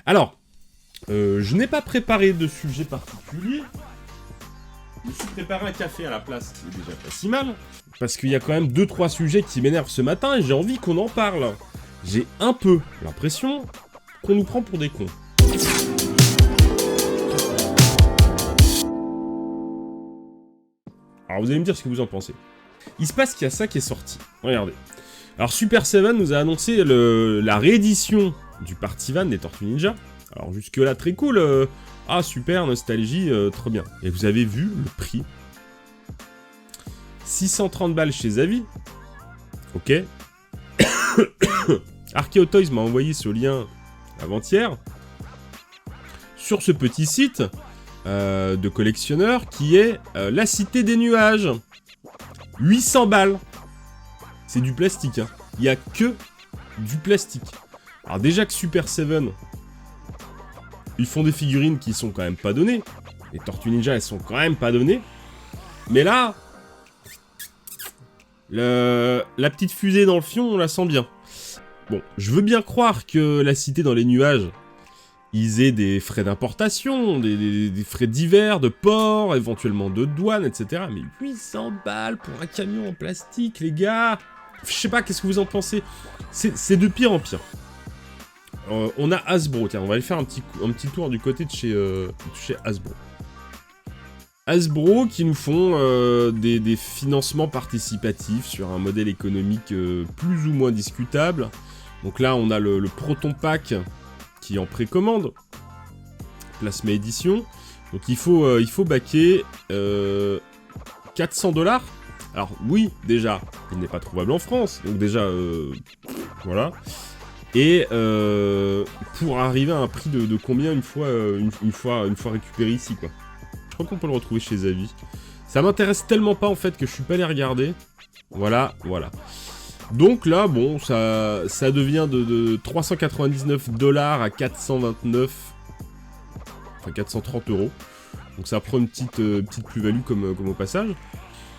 Alors, je n'ai pas préparé de sujet particulier. Je me suis préparé un café à la place, qui est déjà pas si mal. Parce qu'il y a quand même 2-3 sujets qui m'énervent ce matin et j'ai envie qu'on en parle. J'ai un peu l'impression qu'on nous prend pour des cons. Alors vous allez me dire ce que vous en pensez. Il se passe qu'il y a ça qui est sorti. Regardez. Alors Super 7 nous a annoncé la réédition du Partivan des Tortues Ninja. Alors jusque là très cool. Ah super, nostalgie, trop bien. Et vous avez vu le prix. 630 balles chez Zavi. Ok. Archeo Toys m'a envoyé ce lien avant-hier. Sur ce petit site de collectionneur qui est la Cité des Nuages. 800 balles. C'est du plastique, hein. Il n'y a que du plastique. Alors déjà que Super 7, ils font des figurines qui sont quand même pas données. Les Tortues Ninja, elles sont quand même pas données. Mais là, la petite fusée dans le fion, on la sent bien. Bon, je veux bien croire que la Cité dans les Nuages, ils aient des frais d'importation, des frais divers, de port, éventuellement de douane, etc. Mais 800 balles pour un camion en plastique, les gars. Je sais pas, qu'est-ce que vous en pensez? C'est de pire en pire. On a Hasbro, tiens, on va aller faire un petit tour du côté de chez Hasbro. Hasbro qui nous font des financements participatifs sur un modèle économique plus ou moins discutable. Donc là, on a le Proton Pack qui est en précommande. Plasma édition. Donc il faut backer 400 $. Alors oui, déjà, il n'est pas trouvable en France. Donc déjà, voilà. Et pour arriver à un prix de combien une fois récupéré ici, quoi. Je crois qu'on peut le retrouver chez Zavi. Ça m'intéresse tellement pas en fait que je suis pas allé regarder. Voilà. Donc là, bon, ça devient de 399 $ à 429, enfin 430 €. Donc ça prend une petite plus-value comme au passage.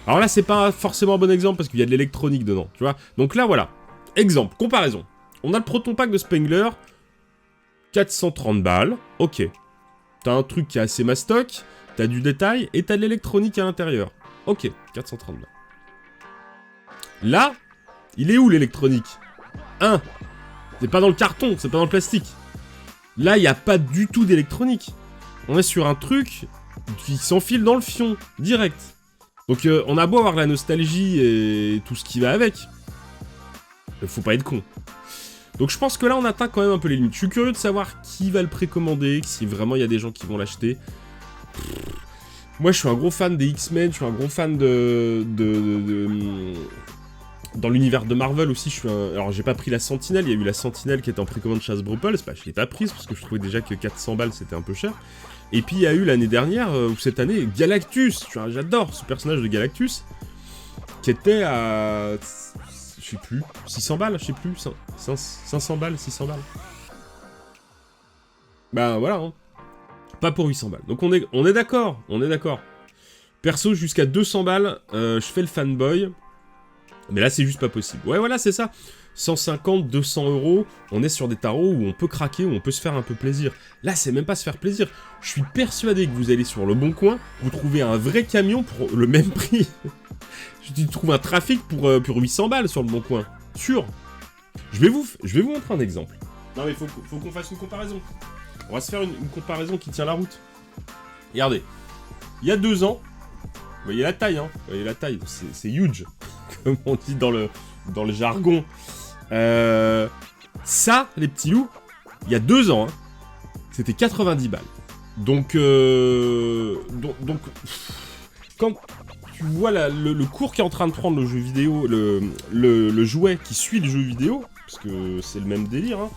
Alors là, c'est pas forcément un bon exemple parce qu'il y a de l'électronique dedans, tu vois. Donc là, voilà. Exemple, comparaison. On a le Proton Pack de Spengler, 430 balles, ok. T'as un truc qui est assez mastoc, t'as du détail, et t'as de l'électronique à l'intérieur. Ok, 430 balles. Là, il est où l'électronique? C'est pas dans le carton, c'est pas dans le plastique. Là, il n'y a pas du tout d'électronique. On est sur un truc qui s'enfile dans le fion, direct. Donc on a beau avoir la nostalgie et tout ce qui va avec. Faut pas être con. Donc je pense que là on atteint quand même un peu les limites. Je suis curieux de savoir qui va le précommander, si vraiment il y a des gens qui vont l'acheter. Moi je suis un gros fan des X-Men, je suis un gros fan dans l'univers de Marvel aussi, alors j'ai pas pris la Sentinelle, il y a eu la Sentinelle qui était en précommande chez Hasbro Pulse, bah, je l'ai pas prise parce que je trouvais déjà que 400 balles c'était un peu cher. Et puis il y a eu l'année dernière, ou cette année, Galactus, j'adore ce personnage de Galactus, qui était à... je sais plus, 600 balles, je sais plus, 500 balles, 600 balles. Bah voilà, hein. Pas pour 800 balles. Donc on est d'accord, Perso, jusqu'à 200 balles, je fais le fanboy. Mais là, c'est juste pas possible. Ouais, voilà, c'est ça. 150, 200 €, on est sur des tarots où on peut craquer, où on peut se faire un peu plaisir. Là, c'est même pas se faire plaisir. Je suis persuadé que vous allez sur le Bon Coin, vous trouvez un vrai camion pour le même prix. Tu trouves un trafic pour 800 balles sur le Bon Coin. Sûr. Je vais vous montrer un exemple. Non, mais faut qu'on fasse une comparaison. On va se faire une comparaison qui tient la route. Regardez. Il y a 2 ans, vous voyez la taille, hein. Vous voyez la taille, c'est huge. Comme on dit dans le jargon. Ça, les petits loups, il y a 2 ans, hein, c'était 90 balles. Donc, quand tu vois le cours qui est en train de prendre le jeu vidéo, le jouet qui suit le jeu vidéo, parce que c'est le même délire, hein,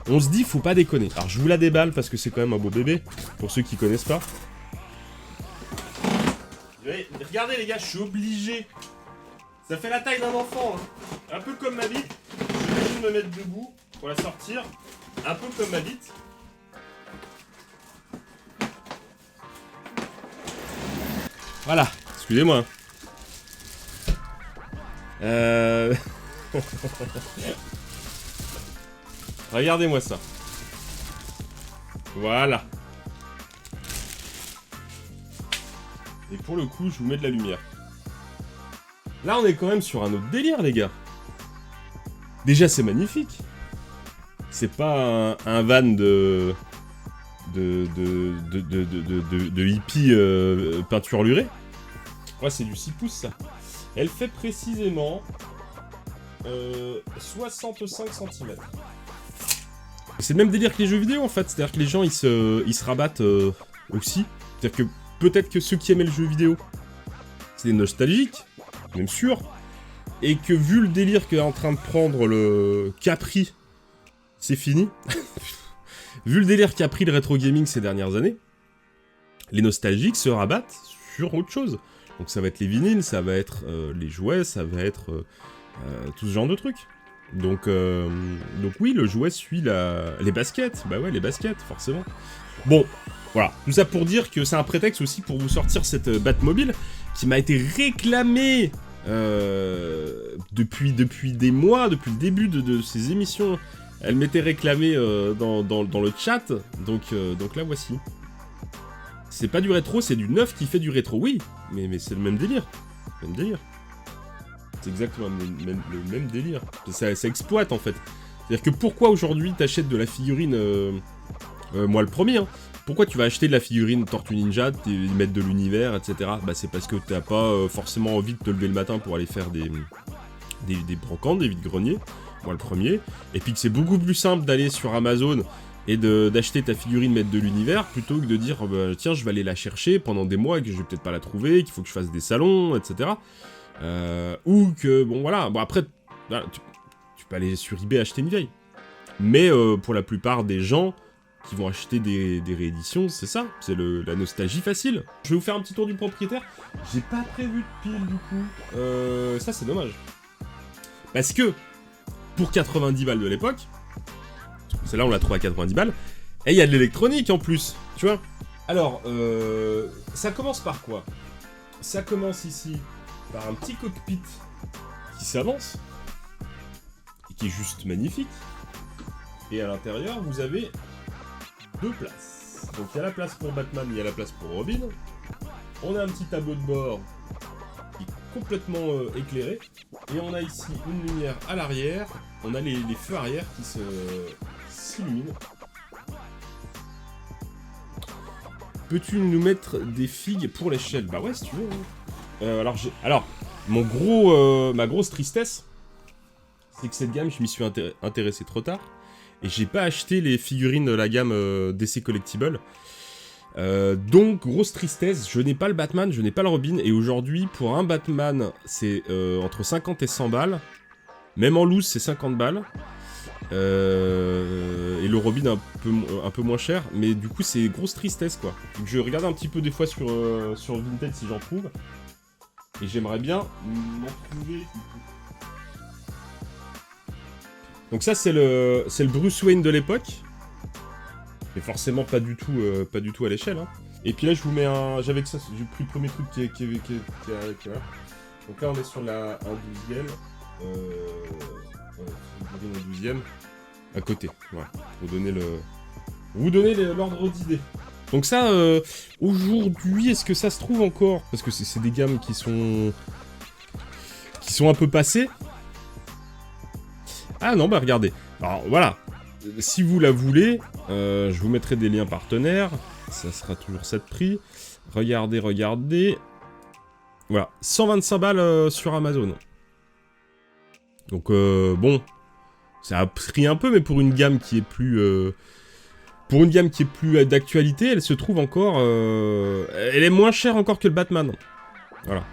on se dit, faut pas déconner. Alors, je vous la déballe parce que c'est quand même un beau bébé, pour ceux qui connaissent pas. Regardez les gars, je suis obligé. Ça fait la taille d'un enfant, hein. Un peu comme ma bite. Je vais juste me mettre debout pour la sortir. Un peu comme ma bite. Voilà, excusez-moi. Regardez-moi ça. Voilà. Et pour le coup, je vous mets de la lumière. Là, on est quand même sur un autre délire, les gars. Déjà, c'est magnifique. C'est pas un van de hippie peinture lurée. Ouais, c'est du 6 pouces, ça. Elle fait précisément 65 cm. C'est le même délire que les jeux vidéo, en fait. C'est-à-dire que les gens, ils se rabattent aussi. C'est-à-dire que peut-être que ceux qui aimaient le jeu vidéo, c'est des nostalgiques, même sûr. Et que vu le délire qu'est en train de prendre le Capri, c'est fini. Vu le délire qu'a pris le rétro gaming ces dernières années, les nostalgiques se rabattent sur autre chose. Donc ça va être les vinyles, ça va être les jouets, ça va être tout ce genre de trucs. Donc oui, le jouet suit les baskets. Bah ouais, les baskets, forcément. Bon, voilà. Tout ça pour dire que c'est un prétexte aussi pour vous sortir cette Batmobile qui m'a été réclamée depuis des mois, depuis le début de ces émissions. Elle m'était réclamée dans le chat, donc la voici. C'est pas du rétro, c'est du neuf qui fait du rétro. Oui, mais c'est le même délire. Même délire. C'est exactement le même délire. Ça exploite en fait. C'est-à-dire que pourquoi aujourd'hui t'achètes de la figurine... moi le premier, hein. Pourquoi tu vas acheter de la figurine Tortue Ninja, mettre de l'univers, etc. Bah c'est parce que t'as pas forcément envie de te lever le matin pour aller faire des brocantes, des vides-greniers. Moi le premier. Et puis que c'est beaucoup plus simple d'aller sur Amazon et d'acheter ta figurine mettre de l'univers plutôt que de dire bah, tiens je vais aller la chercher pendant des mois et que je vais peut-être pas la trouver, qu'il faut que je fasse des salons, etc. Ou que bon voilà, bon après voilà, tu peux aller sur eBay acheter une vieille. Mais pour la plupart des gens qui vont acheter des rééditions, c'est ça, c'est la nostalgie facile. Je vais vous faire un petit tour du propriétaire. J'ai pas prévu de pile du coup. Ça c'est dommage. Parce que pour 90 balles de l'époque, celle-là on l'a trouvé à 90 balles, et il y a de l'électronique en plus, tu vois. Alors, ça commence par quoi? Ça commence ici par un petit cockpit qui s'avance, et qui est juste magnifique. Et à l'intérieur, vous avez 2 places. Donc il y a la place pour Batman, il y a la place pour Robin. On a un petit tableau de bord qui est complètement éclairé. Et on a ici une lumière à l'arrière. On a les feux arrière qui s'illuminent. Peux-tu nous mettre des figues pour l'échelle? Bah ouais, si tu veux. Hein. Alors, ma grosse tristesse, c'est que cette gamme, je m'y suis intéressé trop tard. Et j'ai pas acheté les figurines de la gamme DC Collectible. Donc, grosse tristesse, je n'ai pas le Batman, je n'ai pas le Robin. Et aujourd'hui, pour un Batman, c'est entre 50 et 100 balles. Même en loose, c'est 50 balles. Et le Robin un peu moins cher. Mais du coup, c'est grosse tristesse, quoi. Donc, je regarde un petit peu des fois sur Vinted si j'en trouve. Et j'aimerais bien m'en trouver. Donc ça, c'est le Bruce Wayne de l'époque. Mais forcément pas du tout à l'échelle. Hein. Et puis là, je vous mets un... J'avais que ça, j'ai pris le premier truc qui est là. Donc là, on est sur un 12e. Un 12e. À côté, voilà. Vous donner l'ordre d'idée. Donc ça, aujourd'hui, est-ce que ça se trouve encore? Parce que c'est des gammes qui sont un peu passées. Ah non, bah regardez. Alors voilà, si vous la voulez, je vous mettrai des liens partenaires. Ça sera toujours ça de prix. Regardez. Voilà, 125 balles sur Amazon. Donc bon, ça a pris un peu, mais pour une gamme qui est plus... d'actualité, elle se trouve encore... elle est moins chère encore que le Batman. Voilà.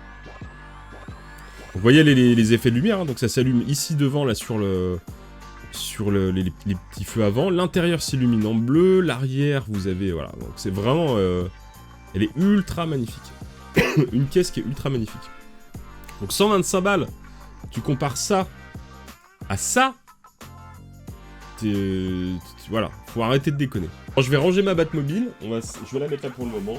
Vous voyez les effets de lumière, hein, donc ça s'allume ici devant, là, sur les petits feux avant. L'intérieur s'illumine en bleu, l'arrière, vous avez... Voilà, donc c'est vraiment... elle est ultra magnifique. Une caisse qui est ultra magnifique. Donc 125 balles, tu compares ça à ça, voilà, faut arrêter de déconner. Alors, je vais ranger ma Batmobile, je vais la mettre là pour le moment.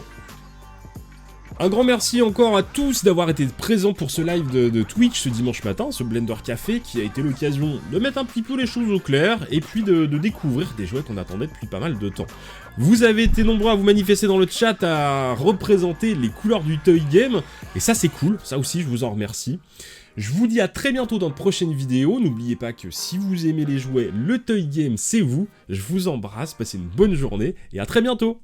Un grand merci encore à tous d'avoir été présents pour ce live de Twitch ce dimanche matin, ce Blender Café qui a été l'occasion de mettre un petit peu les choses au clair et puis de découvrir des jouets qu'on attendait depuis pas mal de temps. Vous avez été nombreux à vous manifester dans le chat à représenter les couleurs du Toy Game et ça c'est cool, ça aussi je vous en remercie. Je vous dis à très bientôt dans de prochaines vidéos, n'oubliez pas que si vous aimez les jouets, le Toy Game c'est vous, je vous embrasse, passez une bonne journée et à très bientôt.